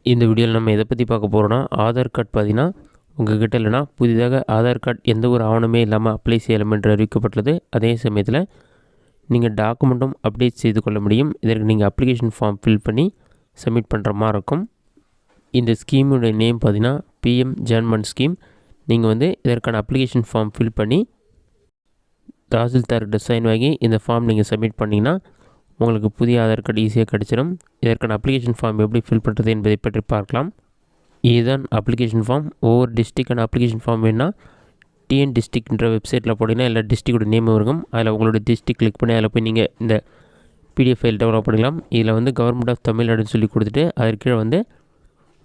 இந்த வீடியோவில் நம்ம எதை பற்றி பார்க்க போகிறோன்னா, ஆதார் கார்டு பார்த்தீங்கன்னா உங்கள்கிட்ட இல்லைனா புதிதாக ஆதார் கார்டு எந்த ஒரு ஆவணமே இல்லாமல் அப்ளை செய்யலாம் என்று அறிவிக்கப்பட்டுள்ளது. அதே சமயத்தில் நீங்கள் டாக்குமெண்ட்டும் அப்டேட் செய்து கொள்ள முடியும். இதற்கு நீங்கள் அப்ளிகேஷன் ஃபார்ம் ஃபில் பண்ணி சப்மிட் பண்ணுற மாதிரி இருக்கும். இந்த ஸ்கீமுடைய நேம் பார்த்தீங்கன்னா பிஎம் ஜான்மன் ஸ்கீம். நீங்கள் இதற்கான அப்ளிகேஷன் ஃபார்ம் ஃபில் பண்ணி தாசில்தார்கிட்ட சைன் வாங்கி இந்த ஃபார்ம் நீங்கள் சப்மிட் பண்ணிங்கன்னா உங்களுக்கு புதிய ஆதார் கார்டு ஈஸியாக கிடச்சிடும். இதற்கான அப்ளிகேஷன் ஃபார்ம் எப்படி ஃபில் பண்ணுறது என்பதை பற்றி பார்க்கலாம். இதுதான் அப்ளிகேஷன் ஃபார்ம். ஒவ்வொரு டிஸ்ட்ரிக்டான அப்ளிகேஷன் ஃபார்ம் வேணுன்னா டிஎன் டிஸ்ட்ரிக்ட்ன்ற வெப்சைட்டில் போட்டிங்கன்னா எல்லா டிஸ்ட்ரிக்டோட நேம் இருக்கும். அதில் உங்களோட டிஸ்ட்ரிக்ட் கிளிக் பண்ணி அதில் போய் நீங்கள் இந்த பிடிஎஃப் ஃபைல் டெவலப் பண்ணிக்கலாம். இதில் கவர்மெண்ட் ஆஃப் தமிழ்நாடுன்னு சொல்லி கொடுத்துட்டு அதற்கு கீழே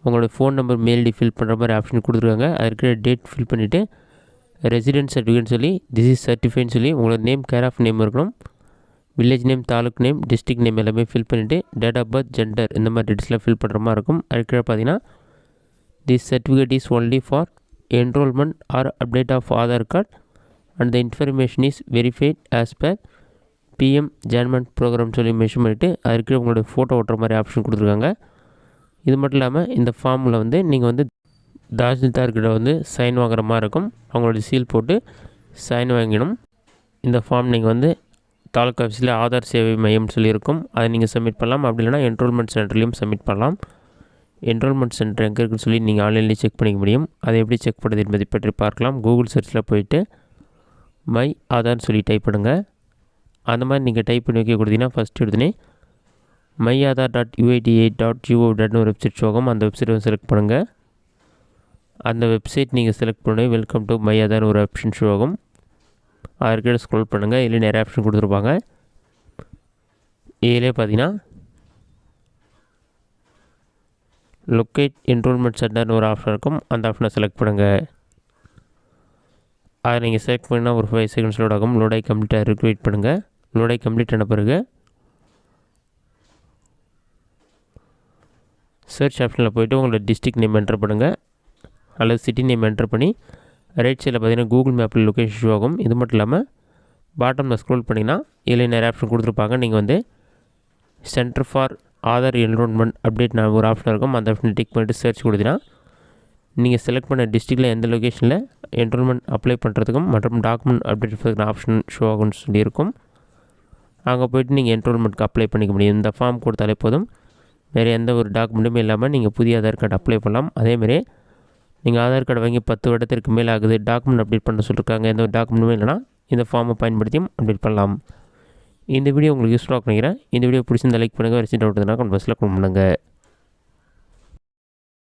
உங்களோட phone number mail ID fill பண்ணுற மாதிரி ஆப்ஷன் கொடுத்துருக்காங்க. அதற்கு கீழே டேட் ஃபில் பண்ணிவிட்டு ரெசிடென்ட் சர்டிஃபிகேட்னு சொல்லி திஸ் இஸ் சர்டிஃபைன்னு சொல்லி உங்களோட நேம் கேர் ஆஃப் நேம் இருக்கணும். Village name, taluk name, district name எல்லாமே ஃபில் பண்ணிவிட்டு டேட் ஆஃப் பர்த், ஜெண்டர் இந்த மாதிரி டீட்டெயில்ஸ்லாம் ஃபில் பண்ணுற மாதிரி இருக்கும். அதுக்கு பார்த்தீங்கன்னா this certificate is only for enrollment or update of Aadhaar card and the information is verified as per PM ஜான்மன் program சொல்லி மென்ஷன் பண்ணிவிட்டு அதுக்கு உங்களோட ஃபோட்டோ ஓட்டுற மாதிரி ஆப்ஷன் கொடுத்துருக்காங்க. இது மட்டும் இல்லாமல் இந்த ஃபார்மில் நீங்கள் தாசில்தார்கிட்ட சைன் வாங்குற மாதிரி இருக்கும். அவங்களோட சீல் போட்டு சைன் வாங்கிடும். இந்த ஃபார்ம் நீங்கள் தாலுக்கா ஆஃபீஸில் ஆதார் சேவை மையம் சொல்லியிருக்கும், அதை நீங்கள் சப்மிட் பண்ணலாம். அப்படி இல்லைனா என்ரோல்மெண்ட் சென்டர்லேயும் சப்மிட் பண்ணலாம். என்ரோல்மெண்ட் சென்டர் எங்கே இருக்குன்னு சொல்லி நீங்கள் ஆன்லைன்லேயே செக் பண்ணிக்க முடியும். அதை எப்படி செக் பண்ணுறது என்பதை பற்றி பார்க்கலாம். கூகுள் சர்ச்சில் போயிட்டு மை ஆதார்னு சொல்லி டைப் பண்ணுங்கள். அந்த மாதிரி நீங்கள் டைப் பண்ணி வைக்க கொடுத்தீங்கன்னா ஃபஸ்ட்டு எடுத்துனே myAadhar.uida.gov.in ஒரு வெப்சைட் ஷோகும். அந்த வெப்சைட் செலக்ட் பண்ணுங்கள். அந்த வெப்சைட் நீங்கள் செலக்ட் பண்ணி வெல்கம் டு மை ஆதார் ஒரு ஆப்ஷன் ஷோ ஆகும். அதற்கிட்ட ஸ்க்ரோல் பண்ணுங்கள். இதில் நிறைய ஆப்ஷன் கொடுத்துருப்பாங்க. இதிலே பார்த்தீங்கன்னா லொக்கேட் என்ரோல்மெண்ட் சென்டர்னு ஒரு ஆப்ஷன் இருக்கும். அந்த ஆப்ஷனை செலக்ட் பண்ணுங்கள். அதை நீங்கள் செலக்ட் பண்ணிங்கன்னா ஒரு 5 செகண்ட்ஸ் லோட் ஆகும். லோடாகி கம்ப்ளீட்டாக இருக்கு, வெயிட் பண்ணுங்கள். லோடாகி கம்ப்ளீட் ஆன பிறகு சர்ச் ஆப்ஷனில் போய்ட்டு உங்களோட டிஸ்ட்ரிக்ட் நேம் என்டர் பண்ணுங்கள் அல்லது சிட்டி நேம் என்டர் பண்ணி ரைட் சைடில் பார்த்தீங்கன்னா கூகுள் மேப்பில் லொக்கேஷன் ஷோ ஆகும். இது மட்டும் இல்லாமல் பாட்டமில் ஸ்க்ரோல் பண்ணிங்கன்னா இதில் நிறைய ஆப்ஷன் கொடுத்துருப்பாங்க. நீங்கள் centre for Aadhaar enrolment update ஒரு ஆப்ஷன் இருக்கும். அந்த ஆப்ஷனை டிக் பண்ணிவிட்டு சர்ச் கொடுத்தீங்கன்னா நீங்கள் செலக்ட் பண்ண டிஸ்ட்ரிக்டில் எந்த லொக்கேஷனில் என்ரோல்மெண்ட் அப்ளை பண்ணுறதுக்கும் மற்றும் டாக்குமெண்ட் அப்டேட் பண்ணுறதுக்கு ஆப்ஷன் ஷோ ஆகும்னு சொல்லியிருக்கும். அங்கே போய்ட்டு நீங்கள் என்ரோல்மெண்ட்க்கு அப்ளை பண்ணிக்க முடியும். இந்த ஃபார்ம் கொடுத்தாலே போதும். வேறு எந்த ஒரு டாக்குமெண்ட்டுமே இல்லாமல் நீங்கள் புதிய ஆதார் கார்டு அப்ளை பண்ணலாம். அதேமாதிரி நீங்கள் ஆதார் கார்டு வாங்கி 10 வருடத்திற்கு மேலே ஆகுது, டாக்குமெண்ட் அப்டேட் பண்ண சொல்லியிருக்காங்க, எந்த ஒரு டாக்குமெண்ட்டுமே இல்லைனா இந்த ஃபார்மை பயன்படுத்தியும் அப்டேட் பண்ணலாம். இந்த வீடியோ உங்களுக்கு யூஸ்ஃபுல்லாக நினைக்கிறேன். இந்த வீடியோ பிடிச்சிருந்தா லைக் பண்ணுங்கள். வச்சு டவுட் இருந்தால் கமெண்ட் பாக்ஸில் கமெண்ட் பண்ணுங்கள்.